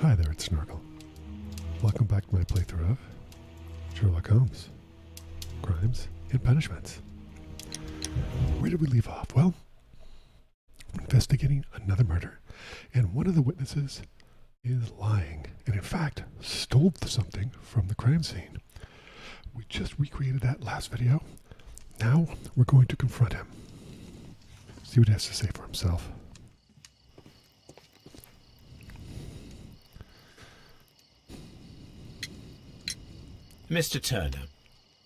Hi there, it's Snorkel. Welcome back to my playthrough of Sherlock Holmes, Crimes and Punishments. Where did we leave off? Well, investigating another murder, and one of the witnesses is lying, and in fact, stole something from the crime scene. We just recreated that last video. Now, we're going to confront him. See what he has to say for himself. Mr. Turner,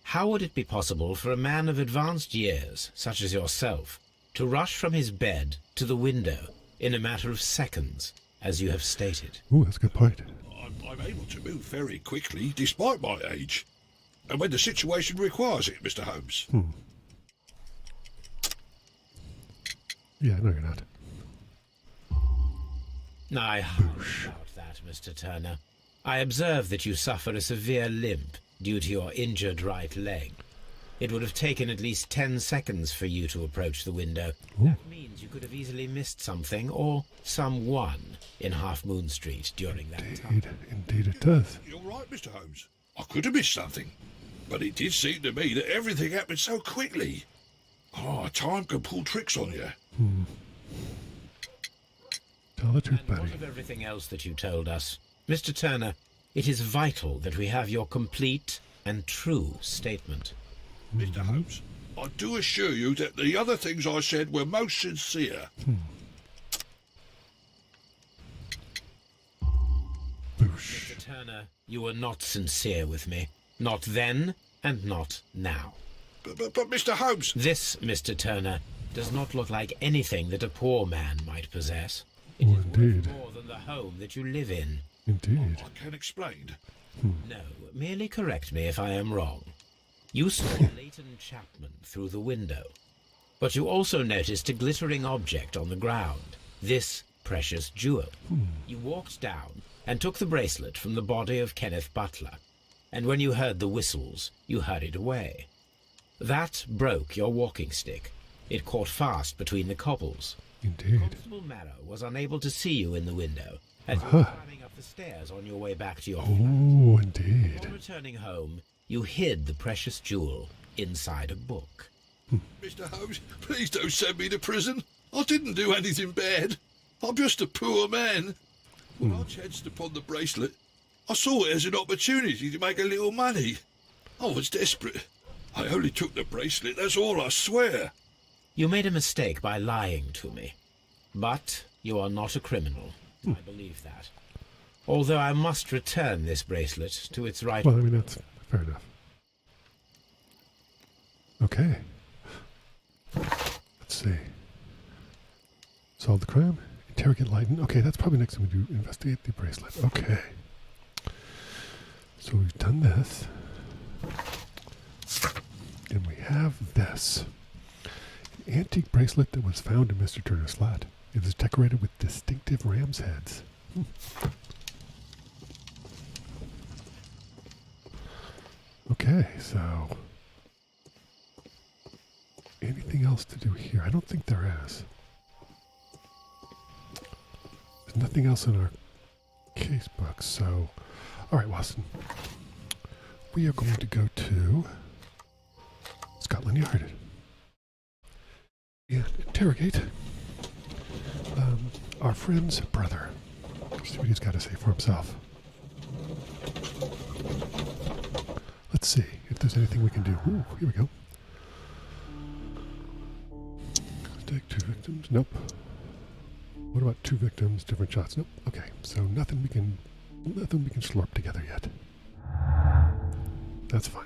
how would it be possible for a man of advanced years, such as yourself, to rush from his bed to the window in a matter of seconds, as you have stated? Ooh, that's a good point. I'm able to move very quickly, despite my age. And when the situation requires it, Mr. Holmes. Yeah, no, you're not. I hardly doubt that, Mr. Turner. I observe that you suffer a severe limp due to your injured right leg. It would have taken at least 10 seconds for you to approach the window. Ooh. That means you could have easily missed something or someone in Half Moon Street during that time. Indeed it does. You're right, Mr. Holmes. I could have missed something. But it did seem to me that everything happened so quickly. Oh, time can pull tricks on you. Tell the truth, And buddy. what of everything else that you told us? Mr. Turner, it is vital that we have your complete and true statement. Mr. Holmes, I do assure you that the other things I said were most sincere. Boosh. Mr. Turner, you were not sincere with me. Not then, and not now. But Mr. Holmes... This, Mr. Turner, does not look like anything that a poor man might possess. Oh, It is worth indeed. more than the home that you live in. Indeed. I can explain. No, merely correct me if I am wrong. You saw Leighton Chapman through the window, but you also noticed a glittering object on the ground, this precious jewel. You walked down and took the bracelet from the body of Kenneth Butler, and when you heard the whistles, you hurried away. That broke your walking stick. It caught fast between the cobbles. Indeed. Constable Marrow was unable to see you in the window as you were climbing up the stairs on your way back to your flat. Oh, indeed. Upon returning home, you hid the precious jewel inside a book. Mr. Holmes, please don't send me to prison. I didn't do anything bad. I'm just a poor man. When I chanced upon the bracelet, I saw it as an opportunity to make a little money. I was desperate. I only took the bracelet, that's all, I swear. You made a mistake by lying to me. But you are not a criminal. I believe that. Although I must return this bracelet to its right... Well, I mean, that's fair enough. Okay. Let's see. Solve the crime. Interrogate Leighton. Okay, that's probably next thing we do. Investigate the bracelet. Okay. So we've done this. And we have this. An antique bracelet that was found in Mr. Turner's flat. It is decorated with distinctive ram's heads. Okay, so anything else to do here? I don't think there is. There's nothing else in our case book, so alright, Watson. We are going to go to Scotland Yard and interrogate our friend's brother. See what he's got to say for himself. Let's see if there's anything we can do. Ooh, here we go. Take 2 victims. Nope. What about 2 victims, different shots? Nope. Okay, so nothing we can slurp together yet. That's fine.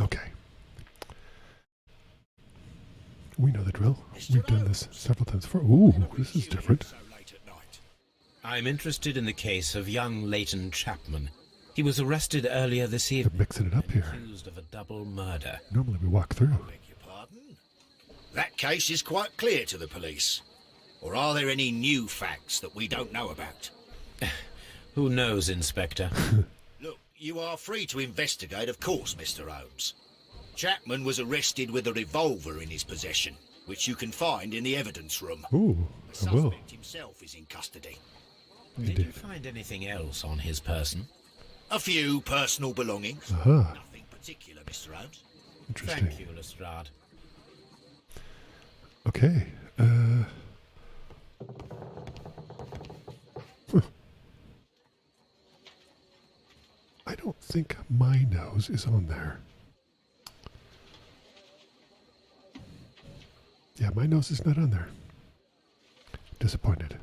Okay. We know the drill. We've done this several times before. Ooh, this is different. I'm interested in the case of young Leighton Chapman. He was arrested earlier this They're evening. mixing it up and here. Accused of a double murder. Normally we walk through. Beg your pardon? That case is quite clear to the police. Or are there any new facts that we don't know about? Who knows, Inspector? Look, you are free to investigate, of course, Mr. Holmes. Chapman was arrested with a revolver in his possession. which you can find in the evidence room. Ooh, The I will. suspect himself is in custody. Did you Indeed. find anything else on his person? A few personal belongings. Aha, Nothing particular, Mr. Holmes. interesting. Thank you, Lestrade. Okay. Huh. I don't think my nose is on there. Yeah, my nose is not on there. Disappointed.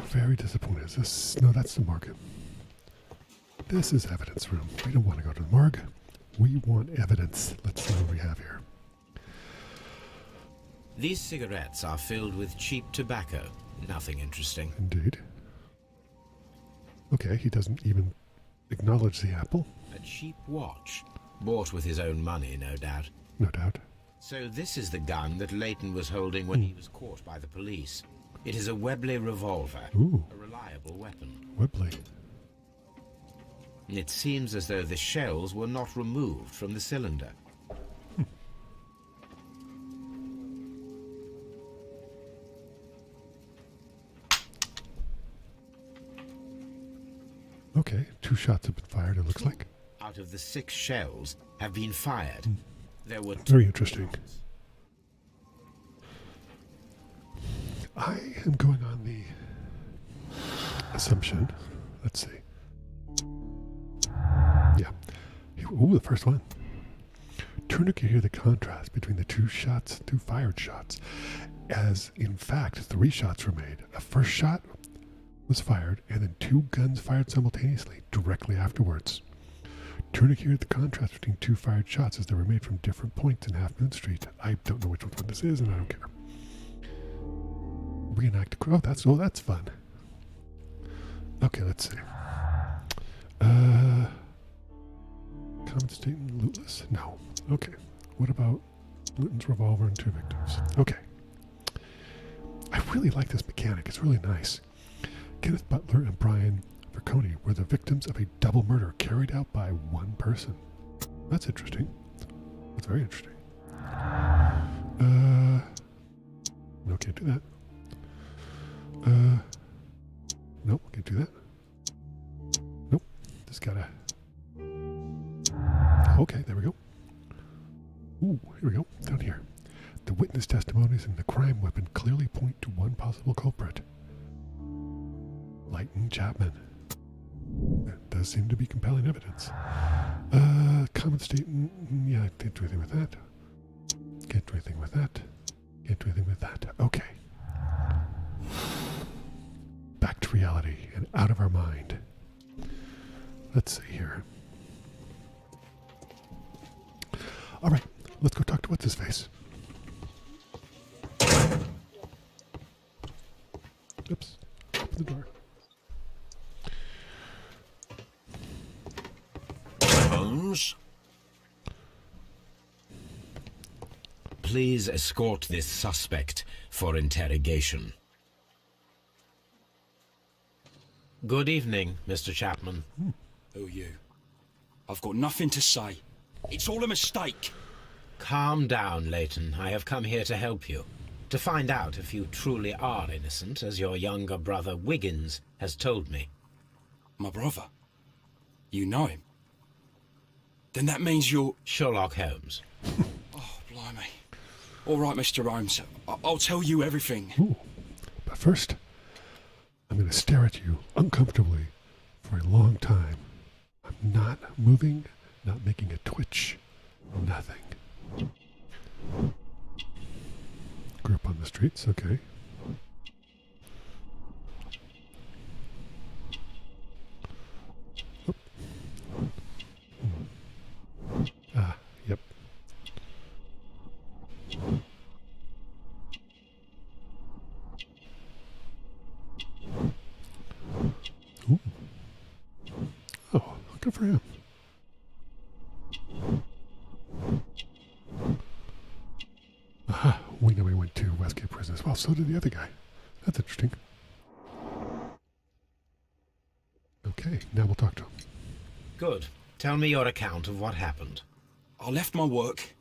Very disappointed. Is this? No, that's the morgue. This is evidence room. We don't want to go to the morgue. We want evidence. Let's see what we have here. These cigarettes are filled with cheap tobacco. Nothing interesting. Indeed. Okay, he doesn't even acknowledge the apple. A cheap watch. Bought with his own money, no doubt. No doubt. So this is the gun that Leighton was holding when he was caught by the police. It is a Webley revolver. Ooh. A reliable weapon. Webley. It seems as though the shells were not removed from the cylinder. Okay, 2 shots have been fired, it looks like. Out of the 6 shells have been fired. There were 2 Very interesting. I am going on the assumption. Let's see. Yeah. Ooh, the first one. Turner could hear the contrast between the 2 fired shots, as in fact 3 shots were made. A first shot was fired, and then 2 guns fired simultaneously, directly afterwards. Turner could hear the contrast between 2 fired shots as they were made from different points in Half Moon Street. I don't know which one this is, and I don't care. Reenact. Oh, that's fun. Okay, let's see. Common statement, lootless? No. Okay. What about Luton's revolver and 2 victims? Okay. I really like this mechanic. It's really nice. Kenneth Butler and Brian Verconi were the victims of a double murder carried out by one person. That's interesting. That's very interesting. No, can't do that. Nope, can't do that. Nope, just gotta. Okay, there we go. Ooh, here we go, down here. The witness testimonies and the crime weapon clearly point to one possible culprit. Leighton Chapman. That does seem to be compelling evidence. Common statement, yeah, I can't do anything with that. Can't do anything with that. Can't do anything with that. Okay. Back to reality and out of our mind. Let's see here. All right, let's go talk to what's-his-face. Oops, open the door. Holmes? Please escort this suspect for interrogation. Good evening, Mr. Chapman. Who are you? I've got nothing to say. It's all a mistake. Calm down, Leighton. I have come here to help you. To find out if you truly are innocent, as your younger brother Wiggins has told me. My brother? You know him? Then that means you're... Sherlock Holmes. Oh, blimey. All right, Mr. Holmes. I'll tell you everything. Ooh, but first, I'm going to stare at you uncomfortably for a long time. I'm not moving, not making a twitch, nothing. Grew up on the streets, okay. Oop. Ah, yep. Ooh. Oh, good for him. Aha, we know he went to Westgate Prison as well. So did the other guy. That's interesting. Okay, now we'll talk to him. Good. Tell me your account of what happened. I left my work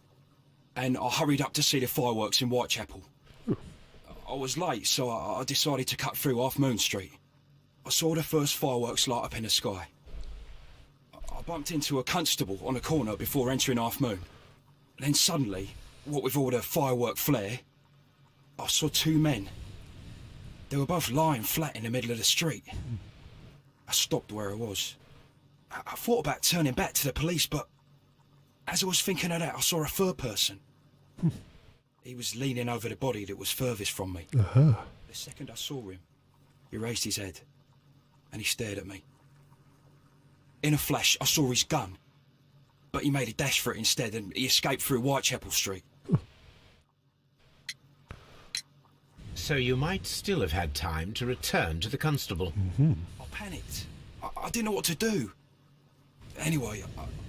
and I hurried up to see the fireworks in Whitechapel. I was late, so I decided to cut through Half Moon Street. I saw the first fireworks light up in the sky. I bumped into a constable on a corner before entering Half Moon. Then suddenly, what with all the firework flare, I saw two men. They were both lying flat in the middle of the street. I stopped where I was. I thought about turning back to the police, but as I was thinking of that, I saw a third person. He was leaning over the body that was furthest from me. Uh-huh. The second I saw him, he raised his head and he stared at me. In a flash, I saw his gun, but he made a dash for it instead and he escaped through Whitechapel Street. So you might still have had time to return to the constable. I panicked. I didn't know what to do. Anyway,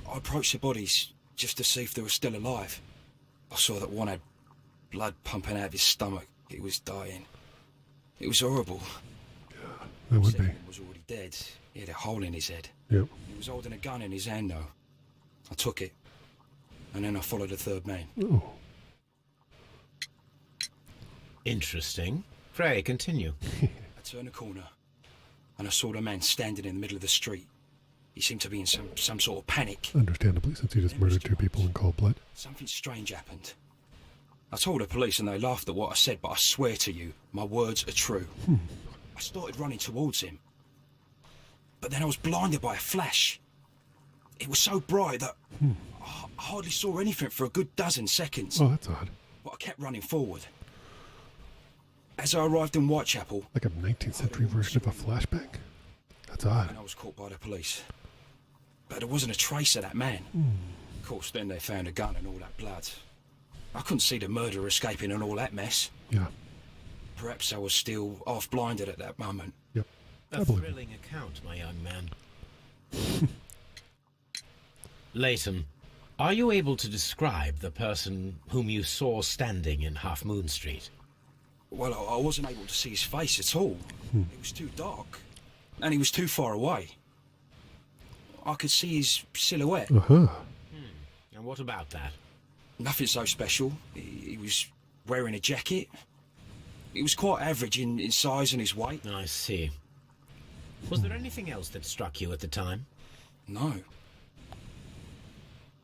I approached the bodies just to see if they were still alive. I saw that one had blood pumping out of his stomach. He was dying. It was horrible. That would be. Second was already dead. He had a hole in his head. Yep. He was holding a gun in his hand though. I took it, and then I followed the third man. Oh. Interesting. Pray, continue. I turned a corner, and I saw the man standing in the middle of the street. He seemed to be in some sort of panic. Understandably, since he just murdered two people in cold blood. Something strange happened. I told the police and they laughed at what I said, but I swear to you, my words are true. I started running towards him. But then I was blinded by a flash. It was so bright that I hardly saw anything for a good dozen seconds. Oh, that's odd. But I kept running forward. As I arrived in Whitechapel, Like a 19th century version of a flashback? That's odd. and I was caught by the police. But there wasn't a trace of that man. Of course, then they found a gun and all that blood. I couldn't see the murderer escaping and all that mess. Yeah. Perhaps I was still half blinded at that moment. Yep. A I believe it. thrilling account, my young man. Leighton, are you able to describe the person whom you saw standing in Half Moon Street? Well, I wasn't able to see his face at all. It was too dark. And he was too far away. I could see his silhouette. Uh-huh. And what about that? Nothing so special. He was wearing a jacket. He was quite average in size and his weight. I see. Was there anything else that struck you at the time? No.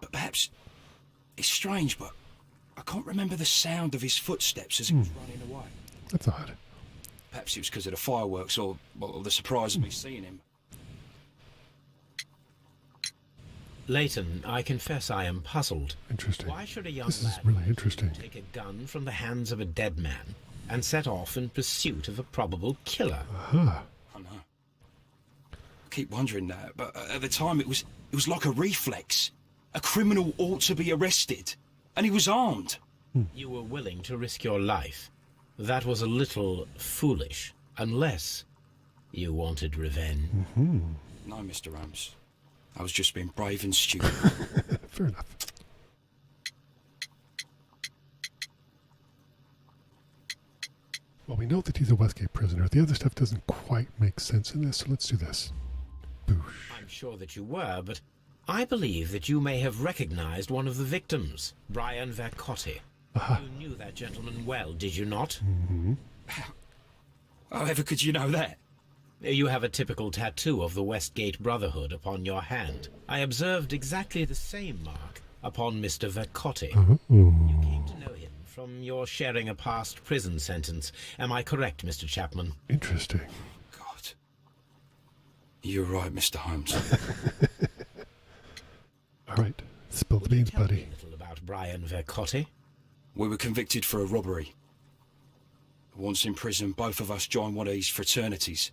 But perhaps it's strange, but I can't remember the sound of his footsteps as he was running away. That's odd. Perhaps it was because of the fireworks or the surprise of me seeing him. Leighton, I confess I am puzzled. Interesting. Why should a young This is lad really like you interesting. take a gun from the hands of a dead man and set off in pursuit of a probable killer? Uh-huh. I know. I keep wondering that, but at the time it was like a reflex. A criminal ought to be arrested, and he was armed. You were willing to risk your life. That was a little foolish, unless you wanted revenge. No, Mr. Holmes. I was just being brave and stupid. Fair enough. Well, we know that he's a Westgate prisoner. The other stuff doesn't quite make sense in this, so let's do this. Boosh. I'm sure that you were, but I believe that you may have recognized one of the victims, Brian Vercotti. You knew that gentleman well, did you not? However could you know that? You have a typical tattoo of the Westgate Brotherhood upon your hand. I observed exactly the same mark upon Mr. Vercotti. You came to know him from your sharing a past prison sentence. Am I correct, Mr. Chapman? Interesting. God. You're right, Mr. Holmes. All right. Spill the Would you beans, tell me buddy. a little about Brian Vercotti? We were convicted for a robbery. Once in prison, both of us joined one of these fraternities.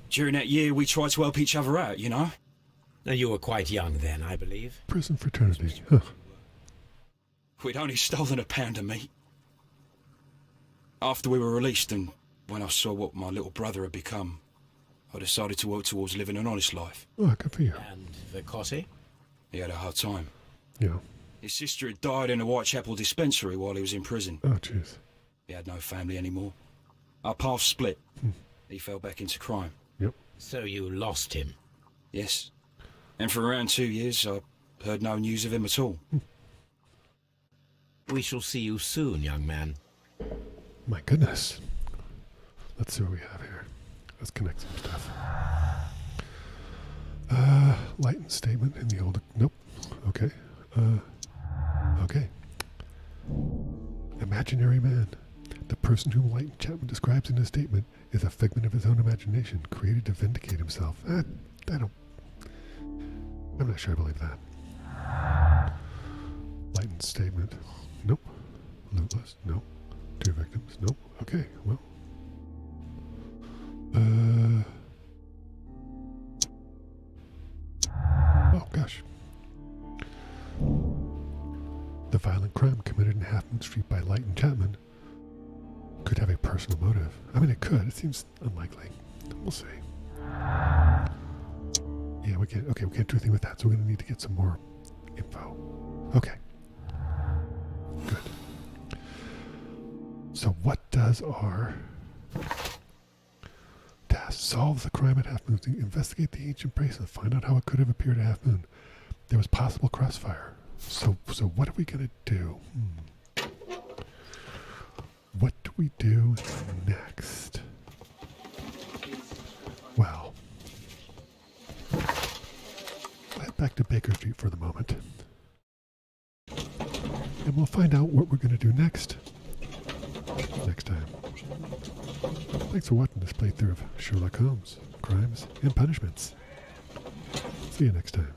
During that year, we tried to help each other out, you know? And you were quite young then, I believe. Prison fraternity. Huh. We'd only stolen a pound of meat. After we were released and when I saw what my little brother had become, I decided to work towards living an honest life. Oh, good for you. And Vercotti? He had a hard time. Yeah. His sister had died in a Whitechapel dispensary while he was in prison. Oh, jeez. He had no family anymore. Our paths split. He fell back into crime. Yep. So you lost him. Yes. And for around 2 years, I heard no news of him at all. We shall see you soon, young man. My goodness. Let's see what we have here. Let's connect some stuff. Lightened statement in the old... Nope. Okay. Okay. Imaginary man. The person whom Lighten Chapman describes in his statement is a figment of his own imagination, created to vindicate himself. I'm not sure I believe that. Lightened statement. Nope. Lootless. Nope. 2 victims. Nope. Okay, well. Oh, gosh. The violent crime committed in Half Moon Street by Lighten Chapman could have a personal motive. I mean, it could. It seems unlikely. We'll see. Yeah, we can't. Okay, we can't do anything with that, so we're going to need to get some more info. Okay. Good. So what does our task? Solve the crime at Half Moon. Investigate the ancient bracelet. Find out how it could have appeared at Half Moon. There was possible crossfire. So what are we going to do? What do we do next? Well, we'll head back to Baker Street for the moment. And we'll find out what we're going to do next time. Thanks for watching this playthrough of Sherlock Holmes, Crimes and Punishments. See you next time.